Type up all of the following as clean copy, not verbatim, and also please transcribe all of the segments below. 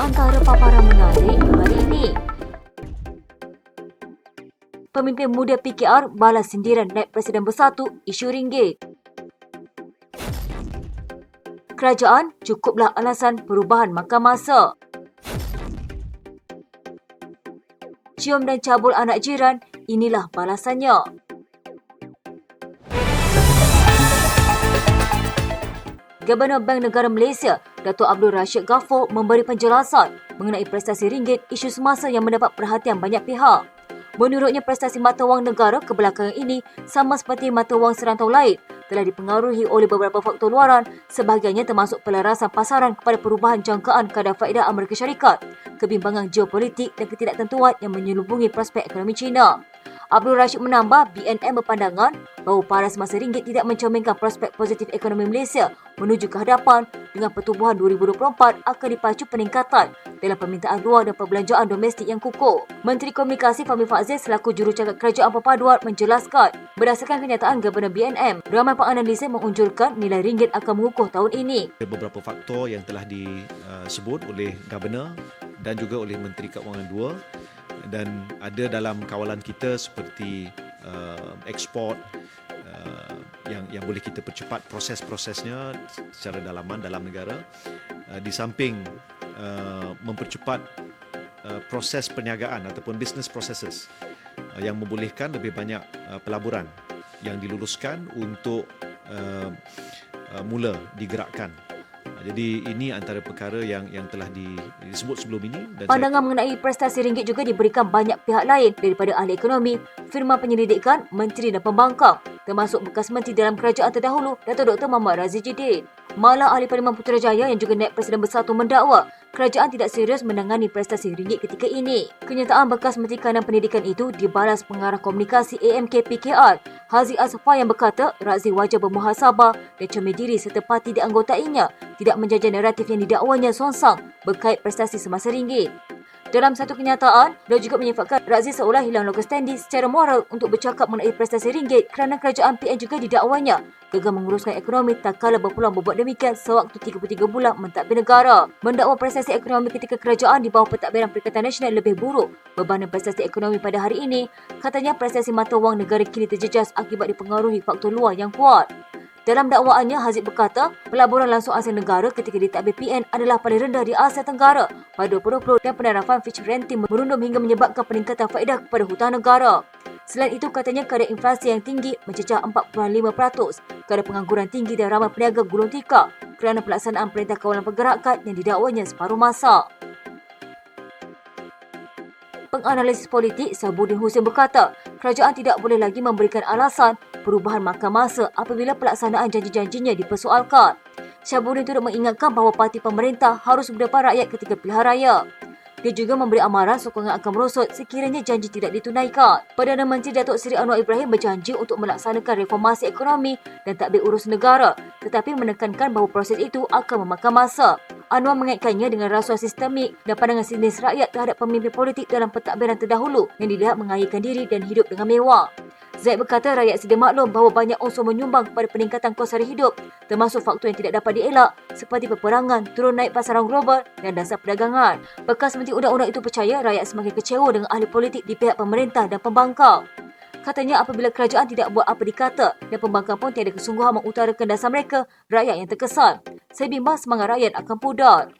Antara paparan menarik hari ini. Pemimpin muda PKR balas sindiran naib Presiden Bersatu isu ringgit. Kerajaan cukuplah alasan perubahan makan masa. Cium dan cabul anak jiran, inilah balasannya. Gubernur Bank Negara Malaysia, Datuk Abdul Rashid Ghaffur memberi penjelasan mengenai prestasi ringgit isu semasa yang mendapat perhatian banyak pihak. Menurutnya, prestasi mata wang negara kebelakangan ini sama seperti mata wang serantau lain telah dipengaruhi oleh beberapa faktor luaran, sebahagiannya termasuk pelarasan pasaran kepada perubahan jangkaan kadar faedah Amerika Syarikat, kebimbangan geopolitik dan ketidaktentuan yang menyelubungi prospek ekonomi China. Abdul Rashid menambah, BNM berpandangan bahawa paras masa ringgit tidak mencerminkan prospek positif ekonomi Malaysia menuju ke hadapan dengan pertumbuhan 2024 akan dipacu peningkatan dalam permintaan luar dan perbelanjaan domestik yang kukuh. Menteri Komunikasi Fahmi Fadzil selaku jurucakap Kerajaan Perpaduan menjelaskan, berdasarkan kenyataan Gubernur BNM, ramai penganalisis mengunjurkan nilai ringgit akan mengukuh tahun ini. Beberapa faktor yang telah disebut oleh Gubernur dan juga oleh Menteri Keuangan II, dan ada dalam kawalan kita seperti ekspor yang boleh kita percepat proses-prosesnya secara dalaman dalam negara, di samping mempercepat proses perniagaan ataupun business processes yang membolehkan lebih banyak pelaburan yang diluluskan untuk mula digerakkan. Jadi ini antara perkara yang telah disebut sebelum ini. Dan pandangan mengenai prestasi ringgit juga diberikan banyak pihak lain daripada ahli ekonomi, firma penyelidikan, menteri dan pembangkang, termasuk bekas menteri dalam kerajaan terdahulu, Datuk Dr. Muhammad Razif Jidin. Malah ahli Parlimen Putrajaya yang juga naib Presiden Bersatu mendakwa kerajaan tidak serius menangani prestasi ringgit ketika ini. Kenyataan bekas Menteri Kanan Pendidikan itu dibalas pengarah komunikasi AMK PKR, Haziq Asfar, yang berkata Razif wajar bermuhasabah dan cermin diri serta parti dianggotainya tidak menjajah naratif yang didakwanya songsang berkait prestasi semasa ringgit. Dalam satu kenyataan, dia juga menyifatkan Razif seolah hilang logo standing secara moral untuk bercakap mengenai prestasi ringgit kerana kerajaan PN juga didakwanya gagal menguruskan ekonomi tak kala berpeluang berbuat demikian sewaktu 33 bulan mentadbir negara. Mendakwa prestasi ekonomi ketika kerajaan di bawah pentadbiran Perikatan Nasional lebih buruk berbanding prestasi ekonomi pada hari ini. Katanya prestasi mata wang negara kini terjejas akibat dipengaruhi faktor luar yang kuat. Dalam dakwaannya, Haziq berkata pelaburan langsung asing negara ketika ditadbir PN adalah paling rendah di Asia Tenggara pada 2020 dan penarafan Fitch Rating merundum hingga menyebabkan peningkatan faedah kepada hutang negara. Selain itu, katanya kadar inflasi yang tinggi mencecah 4.5%, kadar pengangguran tinggi dan ramai peniaga gulung tikar kerana pelaksanaan Perintah Kawalan Pergerakan yang didakwanya separuh masa. Penganalisis politik Sabuddin Hussein berkata, kerajaan tidak boleh lagi memberikan alasan perubahan makan masa apabila pelaksanaan janji-janjinya dipersoalkan. Sabuddin turut mengingatkan bahawa parti pemerintah harus berdepan rakyat ketika pilihan raya. Dia juga memberi amaran sokongan akan merosot sekiranya janji tidak ditunaikan. Perdana Menteri Datuk Seri Anwar Ibrahim berjanji untuk melaksanakan reformasi ekonomi dan tadbir urus negara, tetapi menekankan bahawa proses itu akan memakan masa. Anwar mengaitkannya dengan rasuah sistemik dan pandangan sinis rakyat terhadap pemimpin politik dalam pentadbiran terdahulu yang dilihat mengayakan diri dan hidup dengan mewah. Zaid berkata rakyat sedia maklum bahawa banyak unsur menyumbang kepada peningkatan kos sara hidup, termasuk faktor yang tidak dapat dielak seperti peperangan, turun naik pasaran global dan dasar perdagangan. Bekas Menteri Undang-Undang itu percaya rakyat semakin kecewa dengan ahli politik di pihak pemerintah dan pembangkang. Katanya apabila kerajaan tidak buat apa dikata dan pembangkang pun tiada kesungguhan mengutarakan dasar mereka, rakyat yang terkesan. Saya bimbang semangat rakyat akan pudar.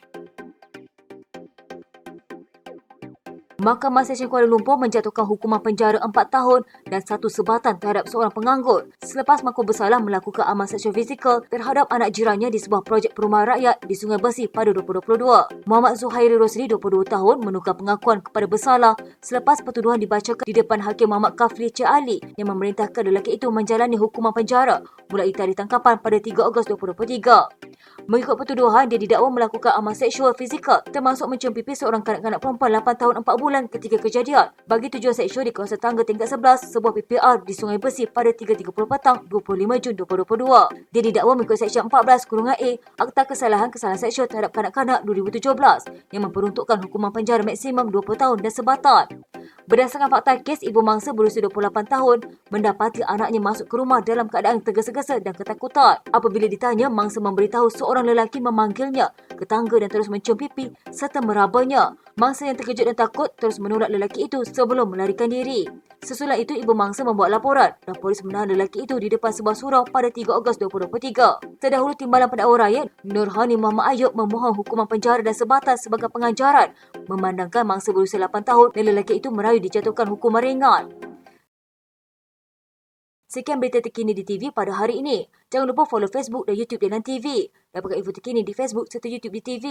Mahkamah Session Kuala Lumpur menjatuhkan hukuman penjara 4 tahun dan 1 sebatan terhadap seorang penganggur selepas mengaku bersalah melakukan amal seksual fizikal terhadap anak jirannya di sebuah projek perumahan rakyat di Sungai Besi pada 2022. Muhammad Zuhairi Rosli, 22 tahun, menukar pengakuan kepada bersalah selepas pertuduhan dibacakan di depan Hakim Muhammad Kafli Cik Ali yang memerintahkan lelaki itu menjalani hukuman penjara mulai tarikh tangkapan pada 3 Ogos 2023. Mengikut pertuduhan, dia didakwa melakukan amal seksual fizikal termasuk mencium pipi seorang kanak-kanak perempuan 8 tahun 4 bulan ketika kejadian bagi tujuan seksual di kawasan tangga tingkat 11 sebuah PPR di Sungai Besi pada 3.30 petang 25 Jun 2022. Dia didakwa mengikut Seksyen 14-A Akta Kesalahan Seksual terhadap Kanak-kanak 2017 yang memperuntukkan hukuman penjara maksimum 20 tahun dan sebatan. Berdasarkan fakta kes, ibu mangsa berusia 28 tahun mendapati anaknya masuk ke rumah dalam keadaan tergesa-gesa dan ketakutan. Apabila ditanya, mangsa memberitahu seorang lelaki memanggilnya ke tangga dan terus mencium pipi serta merabanya. Mangsa yang terkejut dan takut terus menolak lelaki itu sebelum melarikan diri. Sesudah itu, ibu mangsa membuat laporan dan polis menahan lelaki itu di depan sebuah surau pada 3 Ogos 2023. Terdahulu, Timbalan Pendakwah Rakyat Nurhani Muhammad Ayub memohon hukuman penjara dan sebatas sebagai pengajaran memandangkan mangsa berusia 8 tahun dan lelaki itu merayu dijatuhkan hukuman ringan. Sekian berita terkini di TV pada hari ini. Jangan lupa follow Facebook dan YouTube Denan TV. Dapatkan info terkini di Facebook serta YouTube di TV.